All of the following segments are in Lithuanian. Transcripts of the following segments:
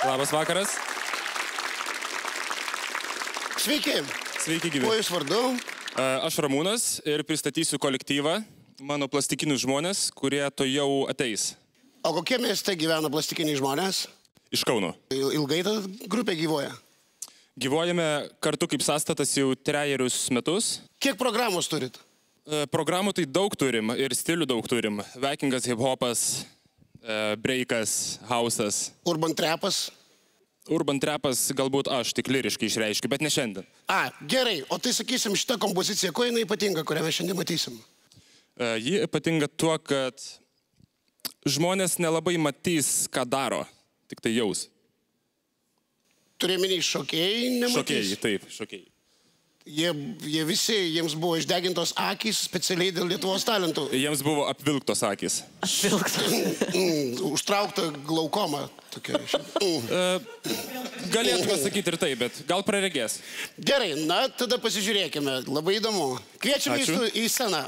Labas vakaras. Sveiki. Sveiki, gyvi. Kuo jūs vardu? Aš Ramūnas ir pristatysiu kolektyvą, mano plastikinius žmonės, kurie to jau ateis. O kokie mieste gyvena plastikiniai žmonės? Iš Kauno. Ilgai ta grupė gyvoja? Gyvojame kartu kaip sąstatas jau 3 metus. Kiek programos turit? Programų tai daug turim ir stilių daug turim. Vikingas, hip-hopas, breikas, hausas. Urban trapas? Urban trapas galbūt aš tik lyriškai išreiškiu, bet ne šiandien. Gerai. O tai sakysim, šita kompozicija, kuo jinai ypatinga, kurią mes šiandien matysim? Ji ypatinga tuo, kad žmonės nelabai matys, ką daro, tik tai jaus. Turėminiai šokėjai nematys? Šokėjai, taip, šokėjai. Jie visi, jiems buvo išdegintos akys specialiai dėl Lietuvos talentų. Jiems buvo apvilktos akys. Užtraukta glaukoma tokia. Galėtume sakyti ir taip, bet gal praregės. Gerai, na tada pasižiūrėkime. Labai įdomu. Kviečiame į sceną.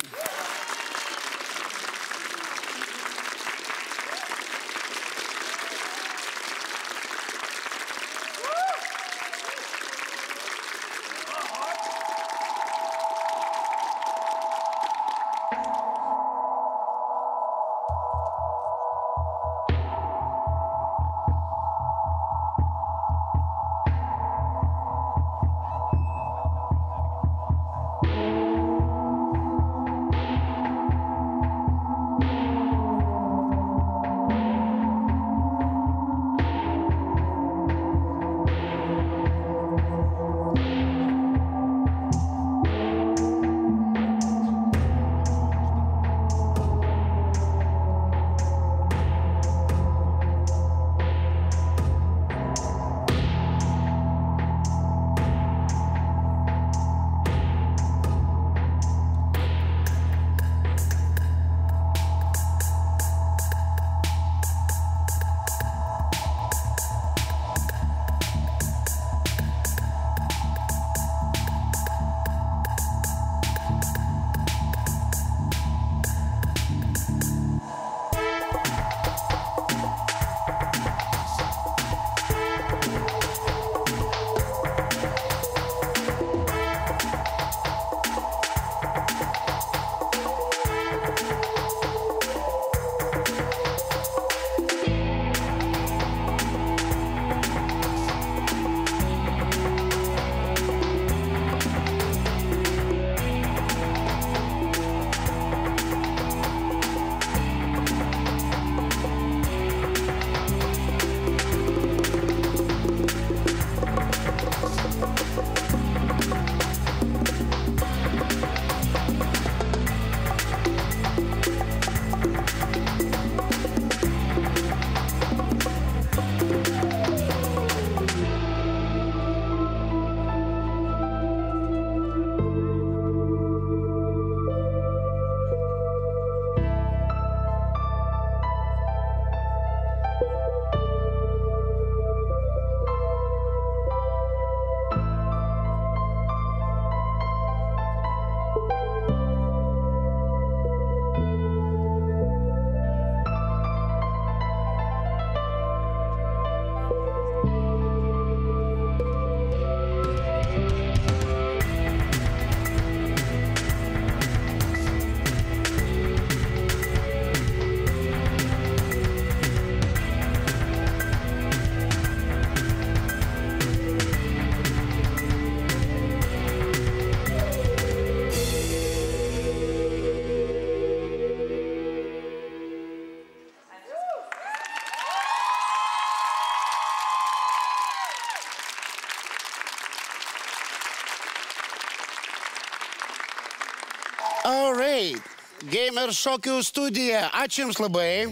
Alright, Gamer šokių studija. Ačiū Jums labai.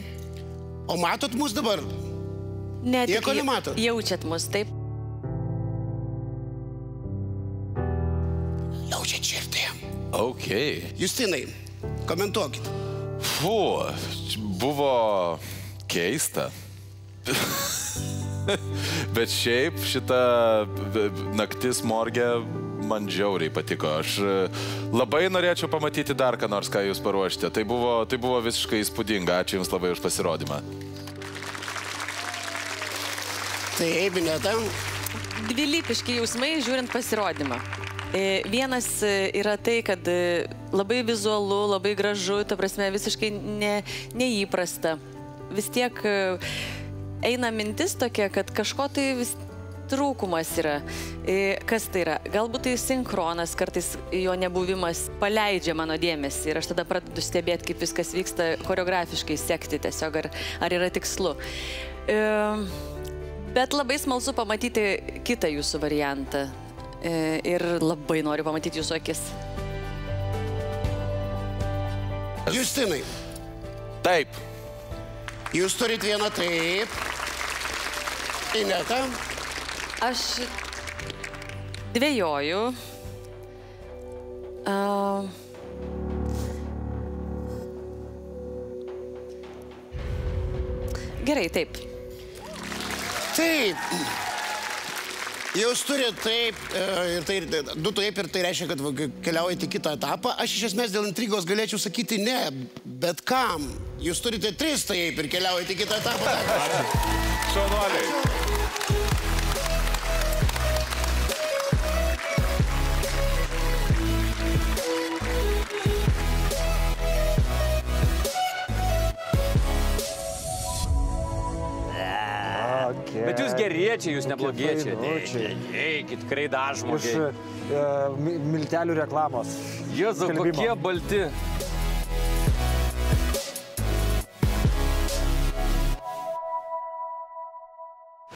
O matot mus dabar? Ne, Nieko nematot? Jaučiat mus, taip? Jaučiat širdį. Ok. Justinai, komentuokit. Buvo keista. Bet šiaip šita naktis morgė man žiauriai patiko. Aš labai norėčiau pamatyti dar ką nors, ką jūs paruošite. Tai buvo visiškai įspūdinga. Ačiū Jums labai už pasirodymą. Taip, Ineta. Dvilypiški jausmai žiūrint pasirodymą. Vienas yra tai, kad labai vizualu, labai gražu, ta prasme visiškai neįprasta. Vis tiek eina mintis tokia, kad kažko tai vis trūkumas yra. Kas tai yra? Galbūt tai sinchronas, kartais jo nebuvimas paleidžia mano dėmesį ir aš tada pradedu stebėti, kaip viskas vyksta, choreografiškai sekti tiesiog, ar yra tikslu. Bet labai smalsu pamatyti kitą jūsų variantą ir labai noriu pamatyti jūsų akis. Justinai. Taip. Jūs turit vieną taip. Ineta. Aš dvejoju. Gerai, taip. Taip. Jūs turit taip, du taip ir tai reiškia, kad keliaujate į kitą etapą. Aš iš esmės dėl intrigos galėčiau sakyti ne, bet kam? Jūs turite 3 taip ir keliaujate į kitą etapą. Šaunuoliai. Bet jūs geriečiai, jūs neblogiečiai. Eikit, kreidažmogiai. Iš miltelių reklamos. Jėzu, kokie balti.